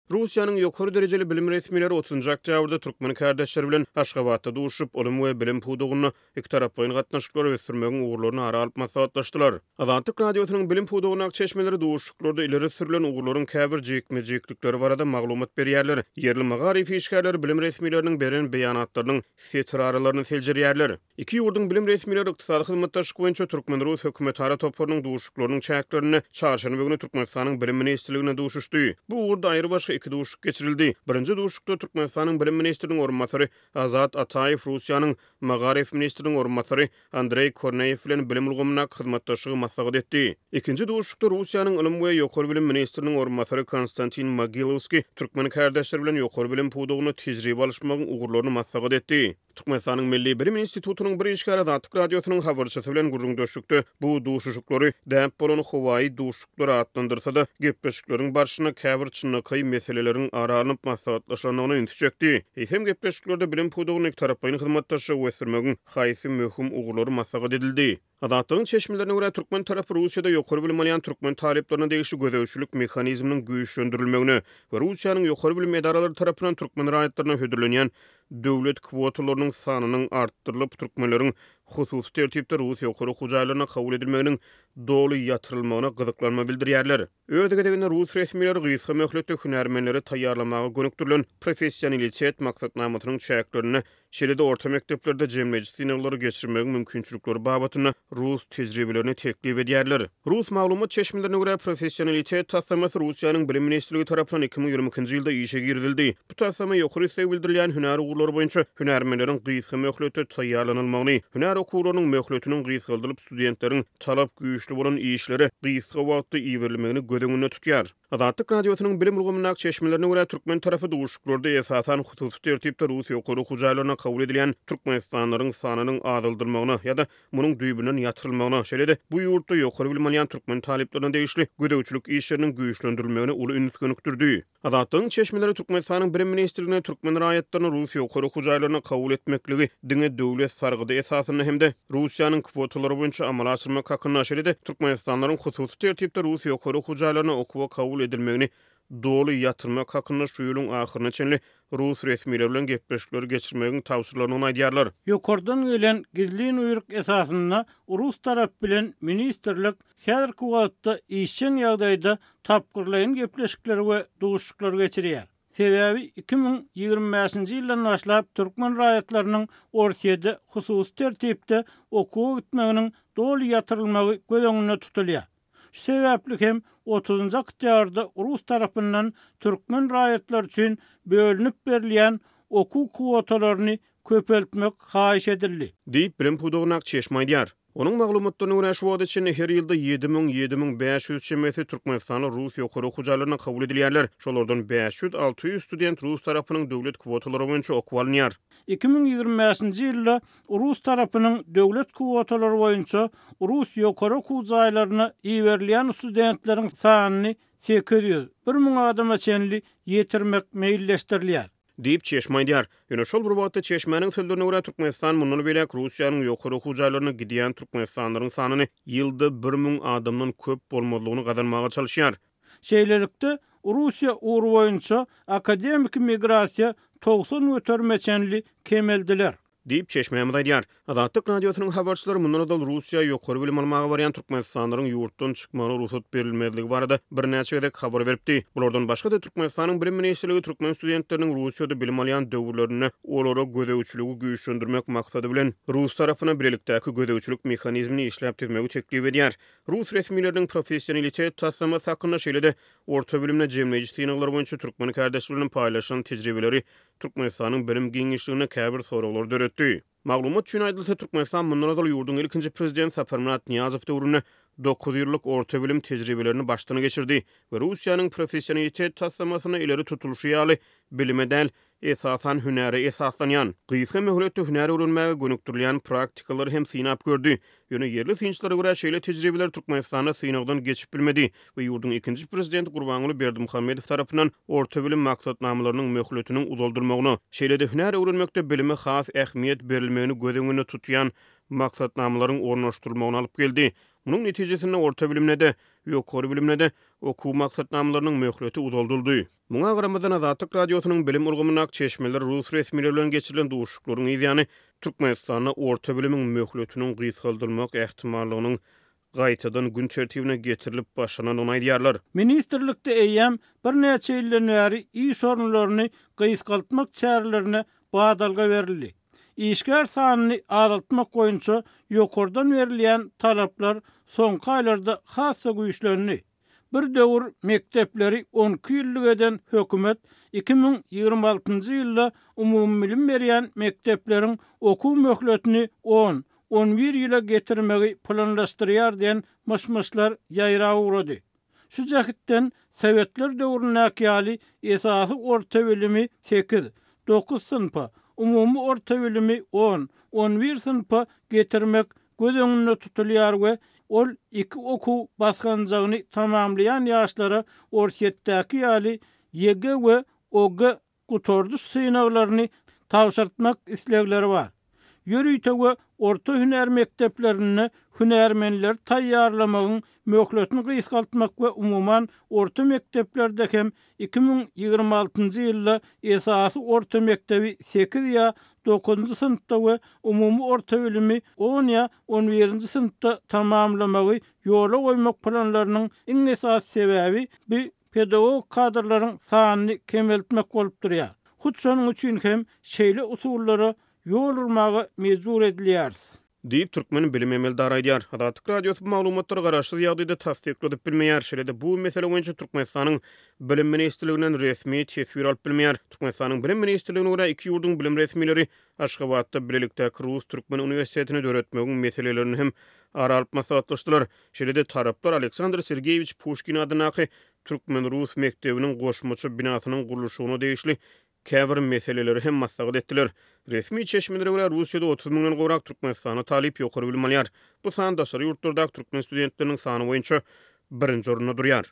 Russiýanyň ýokary derejeli bilim resmileri 30 oktýabrda türkmen kardeşleri bilen Aşgabatda duşup, olim we bilim pudugyny iki tarapyň gatnaşyklary ösdürmegin ugurlaryny ara alyp maslahatlaşdylar. Azatlyk radiosynyň bilim pudugyna çeşmeleri duşuklarda ileri sürülen ugurlaryň käbir jekme-jeklikleri barada maglumat berýärler. Yerli magarif işgärleri bilim resmileriniň beren beýanatlarynyň setraralaryny seljerýärler. Iki ýurdun bilim resmileri ykdysady hyzmatdaşlyk boýunça türkmen Rus hökümet ara toplarynyň duşuklarynyň çäklerini çarşany bugün Türkmenistanyň bilim ministrligine duşuşdy. Bu ugurda aýry başga iki duşuk geçirildi. Birinji duşukda Türkmenistanyň bilim ministriniň orunmasary Azat Ataýew, Russiýanyň magarif ministriniň orunmasary Andrey Korneýew bilen bilim ulgamyna hyzmatdaşlygy maslahat etdi. İkinji duşukda Russiýanyň ilim we ýokary bilim ministriniň orunmasary Konstantin Mogilowski türkmen kardeşleri bilen ýokary bilim pudugyny tejribe alşmagyň ugurlaryny maslahat etdi. Türkmenistanyň Milli Bilim Institutunyň bir işgär Azatlyk radiosynyň habarçysy bilen gurrundaşykdy. Bu duşuşuklary däp bolan howaý duşuklary adlandyrsa-da gepleşikleriň barşyna käbir çynnyky meseleleriň aralanyp maslahatlaşanyny ünitjekdi. Hem gepleşiklerde bilim pudugyny tarapaýyn hyzmatdaşy ösdürmegiň haýsy möhüm ugurlary maslahat edildi. Azatlygyň çeşmelerine görä türkmen tarapy Russiýada ýokary bilim alýan türkmen taleplerine degişli gödäwçilik mexanizminiň güýçlendirilmegine we Russiýanyň ýokary bilim edaralary tarapyndan türkmen raýatlaryna hödürlenýän döwlet kwotalarynyň sanynyň artdyrylyp türkmenleriň hususy tertipde Rus ýokary hujaýlaryna kabul edilmeginiň doly ýatyrylmagyna gyzyklanma bildirýärler. Öwdegede Rus resmileri gysga möhletde hünärmenleri taýýarlamagy gönükdirilen professionalitet maksatnamatynyň çäklerini şeýle-de orta mekdeplerde jemleýici synaglary geçirmegiň mümkinçilikleri babatyna Rus tejribelerini teklip edýärler. Rus maglumat çeşmelerine görä professionalitet taslamasy Russiýanyň bilim ministrligi tarapyndan 2020-nji ýylda işe girildi. Bu taslama ýokary ýerseg bildirilýän hünär ugurlary boýunça hünärmenleriň gysga möhletde taýýarlanylmagyny, hünär okuwlarynyň möhletiniň gysgaldyryp studentleriň talap güýçli bolan işleri gysga wagtda iýerilmegini gödeňinde tutýar. Azatlyk radiosynyň bilim ulgamyna çeşmelerine görä türkmen tarapy duşuklarda esasan hususy tertipde Rus ýokary hujaýlaryna kabul edilen türkmenistanlaryň sanynyň azaldyrmagyna ýa-da munyň düýbünden ýatyrylmagyna, şeýle-de bu ýurtda ýokary bilim alýan türkmen taleplerine degişli gödäwçilik işleriniň güýçlendirilmegine uly ünit gönükdirdi. Azatlygyň çeşmeleri Türkmenistanyň bilim ministrligine türkmen raýatlaryny Rus ýokary hujaýlaryna kabul etmekligi diňe döwlet sargydy esasyny hemde Russiýanyň kwotalary boýunça amal açyrmak hakyna şeýle-de türkmenistanlaryň hususy tertipde Rus ýokary hujaýlaryna okuwa kabul edilmegini doly ýatyrmak hakyna şu ýylyň ahyryna çenli Rus resmileri bilen gepleşikleri geçirmegiň tawsirlerini aýdýarlar. Ýokardan gelen gizlin uýruk esasyna Rus tarap bilen ministrlik häzirki wagtda işçen ýagdaýda tapgyrlaýan gepleşikleri we duşuklar geçirýär. Sebäbi 2025-nji ýyldan başlap türkmen raýatlarynyň Orsiýada hususy tertipde okuw gitmeginiň doly ýatyrylmagy gödeňinde tutulýar. Şu sebäpli hem 30 oktýabrda Rus tarapyndan türkmen raýatlar üçin bölünip berilýän okuw kwotalaryny köpeltmek haýyş edildi. Diýip bilim pudugyna çeşme aýdýar. Onun maglumatlaryna görä şu wagt içinde her ýylda 7000-7500 şemeti Türkmenistany Rus ýokary hujaýlaryna kabul edilýärler. Şolardan 500-600 student Rus tarapynyň döwlet kwotalary boýunça okuwalýar. 2025-nji ýylda Rus tarapynyň döwlet kwotalary boýunça Rus ýokary hujaýlaryna iýerilýän studentleriň sanyny 800 1000 adama çenli ýetirmek meýilleşdirilýär. Diýip çeşme aýdýar. Ýöne şol bir wagtda çeşmeniň sözlerine görä Türkmenistan mundan belek Russiýanyň ýokary hujaýlaryna gidýän türkmenistanlaryň sanyny ýylda 1000 adamdan köp bolmalygyny gazanmaga çalışýar. Şeýlelikde Russiýa uğru boýunça akademik migrasiýa 90 ötermeçenli kemeldiler. Diýip çeşmeýe aýdýar. Azatlyk radiosynyň habarçylary mundan da Russiýa ýokary bilim almagy barýan türkmenistanlaryň ýurtdan çykmagyna ruhsat berilmezligi barada birnäçe gezek habar beripdi. Bulardan başga da Türkmenistanyň bilim ministrligi türkmen studentlerining Russiýada bilim alýan döwürlerini olara gödäwçiligi güýçlendirmek maksady bilen Rus tarapyna birlikdäki gödäwçilik mexanizmini işläp tirmegi teklip edýär. Rus resmileriniň professionalitet taslamasy hakyna şeýle-de orta bilimne jemleýici synaglary boýunça türkmen kardeşleriniň paýlaşan tejribeleri Türkmenistanyň bilim giňişligine käbir soraglar döretdi. Maglumat üçin aýdylsa Türkmenistan mundan da ýurdun ilkinji prezident Saparmurat Niýazow döwründe 9 ýyllyk orta bilim tejribelerini başdan geçirdi we Russiýanyň professionalitet taslamasyna ileri tutuluşy ýaly bilimedel esasan hünäre esaslanýan. Gysga möhletde hünär öwrenmäge gönükdirilýän praktikalar hem synap gördü. Ýöne yerli synçylara görä şeýle tejribeler Türkmenistana synagdan geçip bilmedi we ýurdun ikinji prezidenti Gurbanuly Berdimuhammedow tarapyndan orta bilim maksatnamalarynyň möhletiniň uzaldyrmagyny, şeýle-de hünär öwrenmekde bilime has ähmiýet berilmegini gödeňinde tutýan maksatnamalaryň ornaşdyrylmagyny alyp geldi. Munyň netijesinde orta bilimne de, ýokary bilimne de okuw maksatnamalarynyň möhüreti uzolduldy. Muňa garamadan Azatlyk radiosynyň bilim urgumyna çeşmeler rus resmileri bilen geçirilen duşuklaryň ýa-ni Türkmenistana orta bilimiň möhüretiniň gysgaldyrmak ähtimallygynyň gaýtadan gün tertibine getirilip başlanan onaýdýarlar. Ministerlikde eýem bir näçe ýyldan bäri iş orunlaryny gysgaltmak çärelerini badalga berildi. İşgär sanyny azaltmak boýunça ýokardan berilýän talaplar soňky aýlarda hassa güýçlendi. Bir döwür mektepleri 12 ýyllyk eden hökümet 2026-njy ýylda umumy bilim berýän mektepleriň okuw möhletini 10-11 ýyla getirmegi planlaşdyrýar diýen maşmaşlar ýaýra uğrady. Şu jahitden Sowetler döwründäki ýaly esasy orta bilimi 8-9 sınıfa, umumy orta bilimi 10-11 sınıfa getirmek göz öňünde tutulýar we ol iki okuw basganjagyny tamamlayan ýaşlara ortaýetdäki ýaly YG we OG gutorduş synaklaryny tawşartmak islegleri bar. Ýörüýte we orta hüner mekteplerini hünermenler taýýarlamagyň möhletini gysgaltmak we umuman orta mekteplerde hem 2026-njy ýylda esasy orta mektebi 8 ýa 9-njy sınıfda we umumy orta bilimi 10 ýa 11-nji sınıfda tamamlamagy ýola goýmak planlarynyň iň esas sebäbi bir pedagog kadrlaryň sanyny kemeltmek bolup durýar. Hut şonuň üçin hem şeýle usullary ýol urmagy mejbur edilýär. Diýip Türkmen bilim emelde araýdýar. Azatlyk radiosy maglumatlary garaşdyr ýagdaýda tasdikledip bilmeýär. Şeýle bu mesele boýunça Türkmenistanyň bilim ministrliginiň resmi tesbir alyp bilmeýär. Türkmenistanyň bilim ministrligine görä iki ýurdun bilim resmileri Aşgabatda birlikde Rus Türkmen Üniversitetini döretmegiň meselelerini hem aralyp maslahatlaşdylar. Şeýle taraplar Aleksandr Sergeýewich Pushkin adynaky Türkmen Rus mektebiniň goşmaçy binasynyň gurulşygyna degişli käbir meseleleri hem maslahat etdiler. Resmi çeşmelere göre Russiýada 30 000-den gowrak Türkmenistana talip ýokary bilim alýar. Bu san daşary ýurtlardaky türkmen studentleriniň sany boýunça birinji orunda durýar.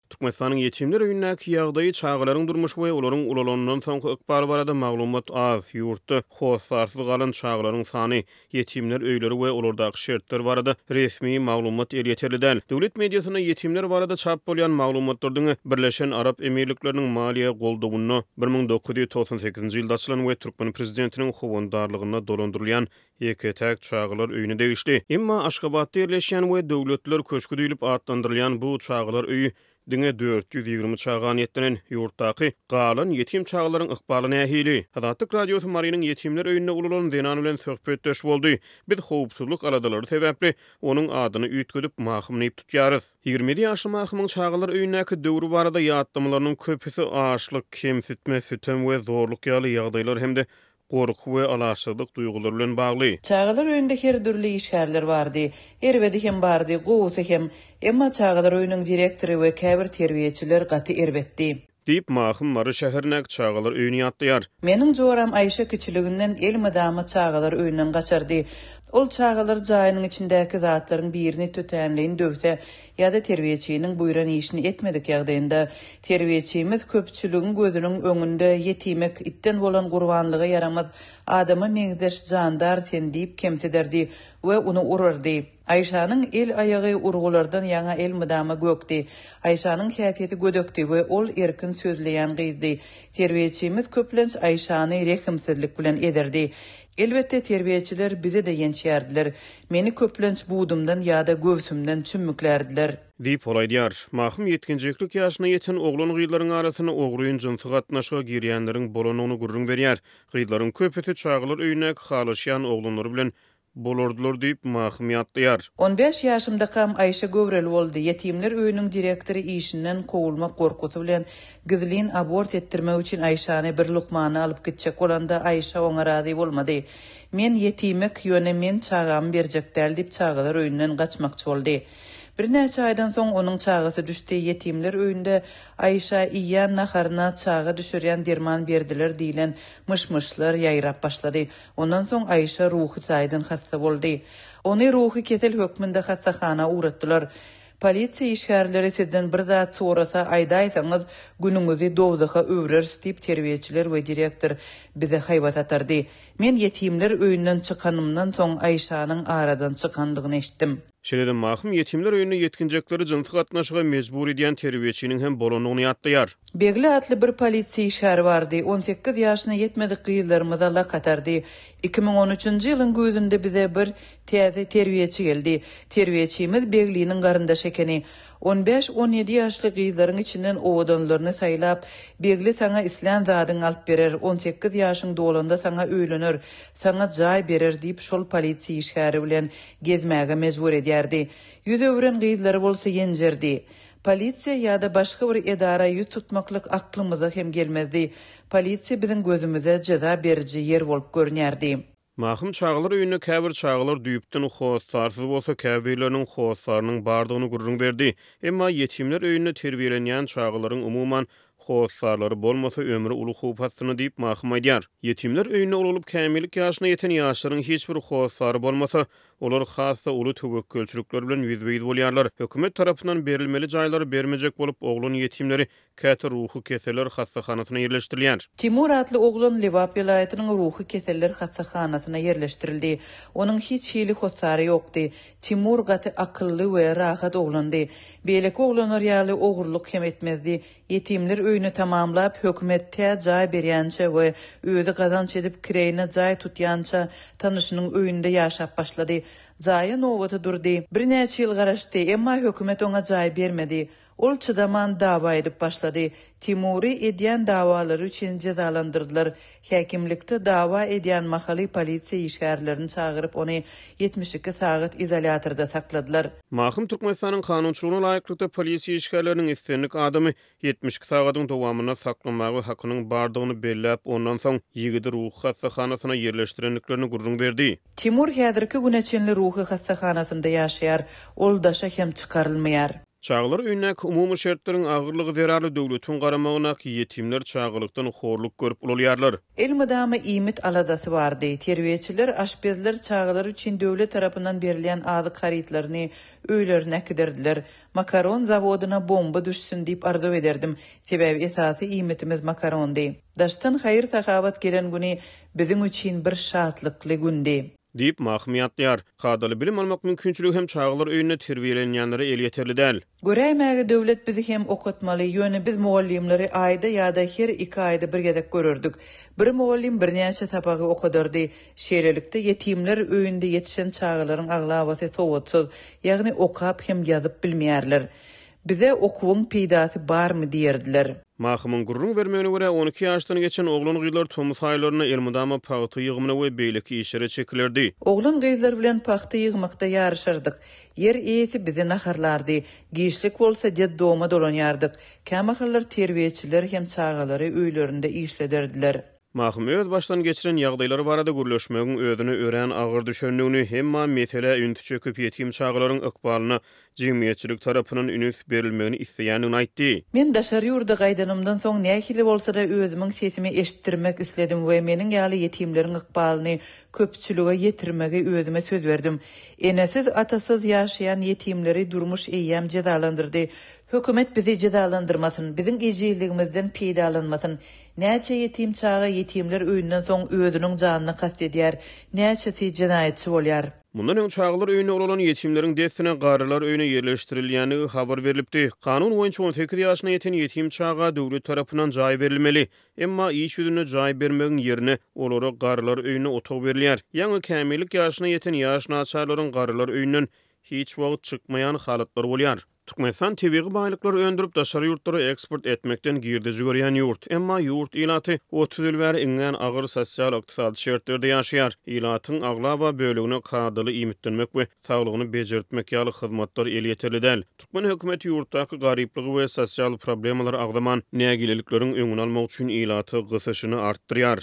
Türkmenistanyň ýetimler öýündäki ýagdaýy çağalaryň durmuşy we olaryň ulalanynyň soňky ykbaly barada maglumat az. Ýurtda howsarsyz galan çağalaryň sany, ýetimler öýleri we olardaky şertler barada resmi maglumat ýeterli däl. Döwlet mediasyna ýetimler barada çap bolýan maglumatlaryň Birleşen Arap Emirlikleriniň maliýe goldawyny 1998-nji ýylda açylan we Türkmen prezidentiniň howandarlygyna dolandyrylýan ýeke-täk çağalar öýüne degişli. Emma Aşgabatda ýerleşýän we döwletler köşkü diýilip adlandyrylýan bu çağalar öýü diňe 420 çağa niýetlenen ýurtdaky galan ýetim çağalaryň ykbaly nähili. Azatlyk radiosy Marynyň ýetimler öýünde ululan Zenan bilen söhbetdeş boldy. Biz howpsuzlyk aladalary sebäpli onuň adyny üýtgedip mahymlyp tutýarys. 20 ýaşly mahymyň çağalar öýündäki döwrü barada ýatdymalarynyň köpüsi açlyk, kemsitme, sütem we zorluk ýaly ýagdaýlar hemde gorku we alaşsyzlyk duýgulary bilen bagly. Çağalar öýünde her türlü işgärler bardy. Erbedi hem bardy, gowsy hem. Emma çağalar öýüniň direktory we käbir terbiýeçiler gaty erbetdi. Diýip mahym Mary şäherine çağalar öýüni ýatdýar. Meniň joram Aýşa kiçiliginden el madama çağalar öýünden gaçardy. Ol çağalar jaýynyň içindäki zatlaryň birini tötänleýin döwse ýa-da terbiýeçiniň buýran işini etmedik ýagdaýynda terbiýeçimiz köpçüligiň gözüniň öňünde ýetimek itten bolan gurbanlygy yaramaz adama meňzeş jandar sen diýip kemsiderdi we uny urardy. Aýşanyň el aýagy urgulardan ýaňa el madama gökdi. Aýşanyň häsiýeti gödökdi we ol erkin sözleýän gyzdy. Terbiýeçimiz köplenç Aýşany rekimsizlik bilen ederdi. Elbette terbiýeçiler bize de ýençýärdiler. Meni köplenç buğdumdan ýa-da gövsümden çümmüklerdiler. Diýip olaýdýar. Mahym 70-lik ýaşyna ýeten oglan gyýlaryň arasyna ogruýyn jynsy gatnaşyga girýänleriň bolanyny gurrun berýär. Gyýlaryň köpüsi çağalar öýüne halaşýan oglanlary bilen bolardylar diýip mahym ýatdýar. 15 ýaşymda kam Aýşa Gövrel boldy. Ýetimler öýüniň direktory işinden kowulmak gorkuty bilen gizlin abort etdirmek üçin Aýşany bir lukmany alyp gitjek bolanda Aýşa oňa razy bolmady. Men ýetimek ýöne men çağam berjek däl diýip çağalar öýünden gaçmakçy boldy. Bir näçe aýdan soň onuň çağasy düşdi. Ýetimler öýünde Aýşa iýan naharyna çağa düşürýän derman berdiler diýilen myşmyşlar ýaýrap başlady. Ondan soň Aýşa ruhy çaýdan hassa boldy. Ony ruhy ketel hökmünde hassahana uğratdylar. Polisiýa işgärleri sizden bir zat sorasa aýdaýsaňyz günüňizi dowdaha öwrer diýip terbiýeçiler we direktor bize haýbat atardy. Men yetimler öýünden çykanymdan soň Aýşanyň aradan çykandygyny eşitdim. Şeýle mahkum yetimler öýüne yetkinjekleri jynsyk gatnaşyga mejbur edýän terbiýeçiniň hem bolanyny ýatlaýar. Begli atly bir polisiýa işgäri bardy. 18 ýaşyna ýetmedik gyýlarymyza la katardy. 2013-nji ýylyň gözünde bize bir täze terbiýeçi geldi. Terbiýeçimiz Begliniň garyndaş ekeni. 15-17 ýaşly gyýlaryň içinden owadanlaryny saýlap, Begli sana islan zadyň alyp berer, 18 ýaşyň dolanda sana öýlenir, sana jaý berer diýip şol polisiýa işgäri bilen gezmäge mejbur edýärdi. Ýüzewren gyýlary bolsa ýenjerdi. Polisiýa ýa-da başga bir edara ýüz tutmaklyk aklymyza hem gelmezdi. Polisiýa biziň gözümüze jaza beriji yer bolup görnýärdi. Mahkum çağlar öýüne käbir çağlar düýüpden howatsarsyz bolsa käbirleriň howatsarynyň bardygyny gurrun berdi. Emma yetimler öýüne terbiýelenýän çağlaryň umuman howatsarlary bolmasa ömrü uly howpatsyny diýip mahkum edýär. Yetimler öýüne ulup kämillik ýaşyna ýeten ýaşlaryň hiç bir howatsary bolmasa, olar hassa uly töwekkülçilikler bilen ýüzbeýiz bolýarlar. Hökümet tarapyndan berilmeli jaýlary bermejek bolup oglun yetimleri käte ruhy keseler hassahanasyna ýerleşdirilýär. Timur adly oglun Lewap vilayatynyň ruhy keseller hassahanasyna ýerleşdirildi. Onuň hiç hili hossary ýokdy. Timur gaty akylly we rahat oglandy. Beýleki oglanlar ýaly ogurluk hem etmezdi. Yetimler öýüni tamamlap hökümetde jaý berýänçe we öýde gazanç edip kireýine jaý tutýança tanışynyň öýünde ýaşap başlady. Jaýy nowaty durdy. Bir näçe ýyl garaşdy, emma hökümet oňa jaý bermedi. Ol çıdaman dava edip başlady. Timuri edýän dawalary üçin cezalandyrdylar. Häkimlikde dawa edýän mahally polisiýa işgärlerini çağırıp ony 72 saat izolatorda sakladylar. Mahkum Türkmenistanyň kanunçylygyna laýyklykda polisiýa işgärleriniň islenlik adamy 72 sagatyň dowamyna saklamagy hakynyň bardygyny belläp, ondan soň ýigidi ruh hassahanasyna ýerleşdirenliklerini gurrun berdi. Timur häzirki güneçenli ruhy hassahanasynda ýaşaýar. Ol daşa hem çykarylmaýar. Çağlar öýünek umumy şertleriň agyrlygy zerarly döwletiň garamagyna yetimler çağlykdan horluk görüp ulýarlar. Elmydama Ýmit aladasy bardy. Terbiýeçiler, aşpezler çağlar üçin döwlet tarapyndan berilýän azyk haritlaryny öýlerine akiderdiler. Makaron zawodyna bomba düşsün diýip arzu ederdim. Sebäbi esasy Ýmitimiz makarondy. Daşdan haýyr sahabat gelen güni biziň üçin bir şatlykly gündi. Diýip mahkum ýatlaýar. Hadaly bilim almak mümkinçiligi hem çağlar öýüne terbiýelenýänlere el ýeterli däl. Göräýmäge döwlet bizi hem okutmaly. Ýöne biz muallimleri aýda ýa-da her 2 aýda bir gezek görürdük. Bir muallim bir näçe sapagy okudurdy. Şeýlelikde yetimler öýünde ýetişen çağlaryň aglawasy sowatsyz, ýagny okap hem ýazyp bilmeýärler. Bize okuwun peýdasy barmy diýerdiler. Mahkumyň gurrun bermegine görä 12 ýaşdan geçen oglun gyýlar Tomus aýlaryna Elmydama paýty ýygymyna we beýleki işlere çekilerdi. Oglun gyýlar bilen paýty ýygmakda ýarşardyk. Yer eýeti bizi naharlardy. Giýişlik bolsa jed doma dolanýardyk. Kämahallar terbiýeçiler hem çağalary öýlerinde işlederdiler. Mahkum öz başdan geçiren ýagdaýlary barada gürleşmegiň özüne ören agyr düşenligini hemma mesele ünti çöküp ýetim çağlaryň ykbalyna jemgyýetçilik tarapyndan ünüs berilmegini isleýänini aýtdy. Men daşary ýurda gaýdanymdan soň nähili bolsa-da özümiň sesimi eşitdirmek isledim we meniň ýaly yetimleriň ykbalyny köpçülige ýetirmege özüme söz berdim. Enesiz atasyz ýaşaýan yetimleri durmuş eýýäm cezalandyrdy. Hökümet bizi cezalandyrmasyn, biziň ejizligimizden peýdalanmasyn. Näçe yetim çağa yetimler öýünden soň özüniň janyny kast edýär, näçesi jinaýatçy bolýar. Mundan öň çağlar öýüne olan yetimleriň destine garylar öýüne ýerleşdirilýäni habar berilipdi. Kanun boýunça 18 ýaşyna ýeten yetim çağa döwlet tarapyndan jaý berilmeli. Emma iş ýüzüne jaý bermegiň ýerine olara garylar öýüne otog berilýär. Ýa-ni kämillik ýaşyna ýeten ýaş naçarlaryň garylar öýünden hiç wagt çykmaýan halatlar bolýar. Türkmenistan tebiği baýlyklar öndürüp daşary ýurtlara eksport etmekden girdici görýän ýurt. Emma ýurt ilaty 30 ýyl bäri iňen agyr sosial-ykdysady şertlerde ýaşaýar. Ilatyň aglawa bölügine kadaly imitlenmek we saglygyny bejertmek ýaly hyzmatlar el ýeterli däl. Türkmen hökümeti ýurtdaky garyplygy we sosial problemler agdaman nägileliklerin öňüni almak üçin ilaty gysyşyny artdyrýar.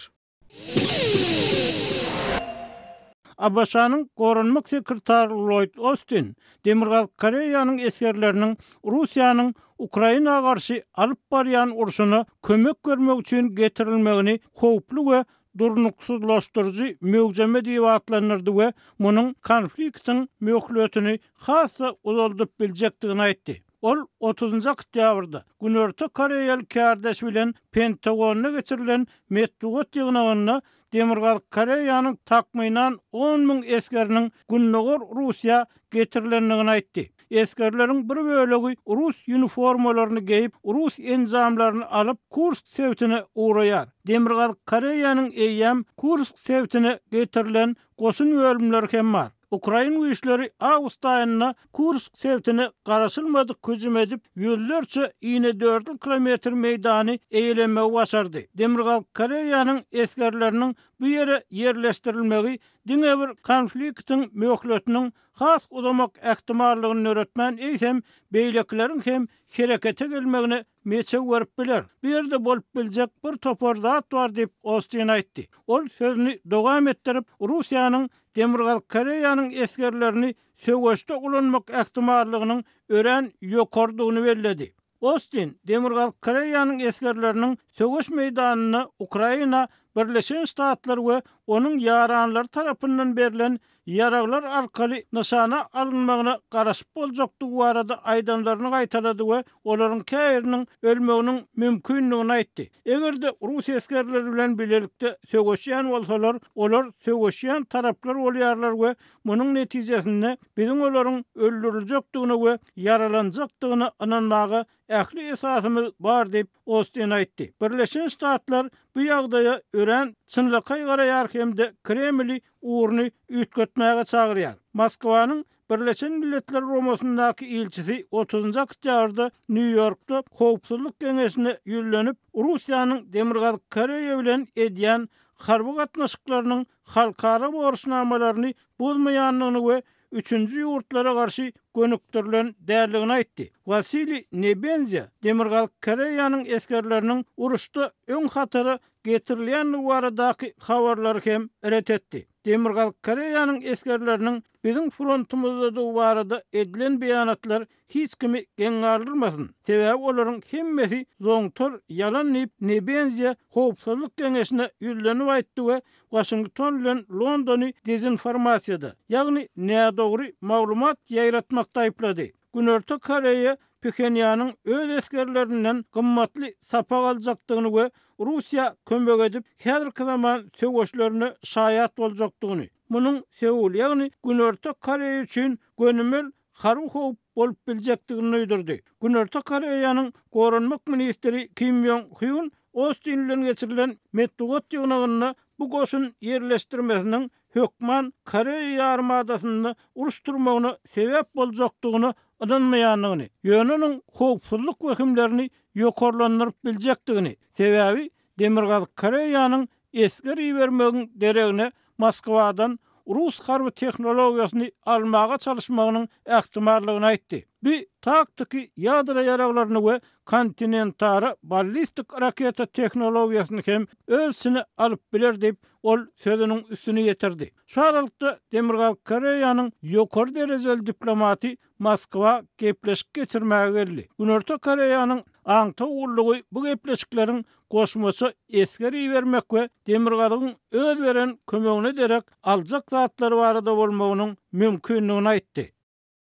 Abaşanyň Gorunmak sekretary Lloyd Austin, Demirgal Koreýanyň eskerleriniň Russiýanyň Ukraina garşy alyp barýan urşuny kömek görmek üçin getirilmegini howply we durnuksuzlaşdyrjy mögzeme diýip atlanyrdy we munyň konfliktiň möhletini hassa uzaldyp biljekdigini aýtdy. Ol 30-njy oktýabrda Günorta Koreýaly kärdeş bilen Pentagonna geçirilen medeniýet ýygnagyna Demirgal Koreýanyň takmynan 10.000 eskeriniň günnäger Russiýa getirilendigini aýtdy. Eskerleriň bir bölegi Rus uniformalaryny giyip, Rus enzamlaryny alyp Kursk sewtine uğraýar. Demirgal Koreýanyň eýýäm Kursk sewtine getirilen goşun bölümleri hem bar. Ukraina güýçleri awgust aýyna Kursk sewtine garaşylmadyk köjüm edip, ýöllerçe iňe 4 kilometr meýdany eýlemäge başardy. Demirgal Koreýanyň eskerleriniň bu ýere ýerleşdirilmegi diňe bir konfliktiň möhletiniň has uzamak ähtimallygyny öğretmän eýsem beýlekleriň hem herekete gelmegine meçe görüp biler. Bir ýerde bolup biljek bir topar zat bar diýip Austin aýtdy. Ol sözüni dowam etdirip Russiýanyň Demirgal Koreýanyň eskerlerini söwüşde ulanmak ähtimallygynyň ören ýokardygyny belledi. Austin Demirgal Koreýanyň eskerleriniň söwüş meýdanyny Ukraina Birleşen Ştatlar we onun yaranlar tarapyndan berilen yaraglar arkaly nişana alınmagyna garaşyp boljakdygy barada aýdanlaryny gaýtarady we olaryň käýeriniň ölmeginiň mümkinligini aýtdy. Egerde Rus eskerleri bilen bilelikde söwüşýän bolsalar, olar söwüşýän taraplar bolýarlar we munyň netijesinde biziň olaryň öldüriljekdigini we yaralanjakdygyny ananmagy ähli esasymyz bar diýip Austin aýtdy. Birleşen Ştatlar bu ýagdaýa ören çynlykay garaýar hemde Kremli uğrunu ütkötmäge çagyrýar. Moskwanyň Birleşen Milletler Romasyndaky ilçisi 30-njy oktýabrda New Yorkda Howpsuzlyk Geňeşine ýüllenip, Russiýanyň Demirgal Koreýa bilen edýän harby gatnaşyklarynyň halkara borçnamalaryny bozmaýanlygyny we üçüncü ýurtlara garşy gönüktirilen därligini aýtdy. Vasily Nebenzia Demirgal Koreýanyň eskerleriniň uruşda öň hatary getirilýän baradaky habarlary hem ret etdi. Demirgal Koreýanyň eskerleriniň biziň frontumyzda da barada edilen beýanatlar hiç kimi geňärdilmesin. Sebäbi olaryň hemmesi zoňtor yalan diýip Nebenzia Howpsuzlyk Geňeşine ýüllenip aýtdy we Washington bilen Londony dezinformasiýada, ýagny nädogry maglumat ýaýratmakda aýplady. Günorta Koreýa Pchenýanyň öz eskerlerinden gymmatly sapak aljakdygyny we Russiýa kömek edip häzirki zaman söwüşlerini şaýat boljakdygyny. Munyň Seul ýagny Günorta Koreýa üçin gönümel harby howp bolup biljekdigini öýdürdi. Günorta Koreýanyň Goranmak ministri Kim Jong-hyun Austin bilen geçirilen medeniýet ýygnagyna bu goşun ýerleşdirmesiniň hökman Koreýa armadasyny uruşturmagyna sebäp boljakdygyny ananmaýanlygyny, ýönüniň howpsuzlyk wehimlerini ýokarlandyryp biljekdigini, sebäbi Demirgal Koreýanyň esker iýermegiň deregine Moskwadan Rus harby tehnologiýasyny almaga çalışmagynyň ähtimallygyny aýtdy. Bir taktiki ýadra yaraglaryny we kontinentara ballistik raketa tehnologiýasyny hem ölçüni alyp biler diýip ol sözüniň üstüne ýetirdi. Şu aralykda Demirgal Koreýanyň ýokary derejeli diplomaty Moskwa gepleşik geçirmäge geldi. Günorta Koreýanyň aňta uğurlugy bu gepleşikleriň goşmasy eskeri bermek we Demirgalyň öz beren kömegine derek aljak zatlary barada bolmagynyň mümkinligini aýtdy.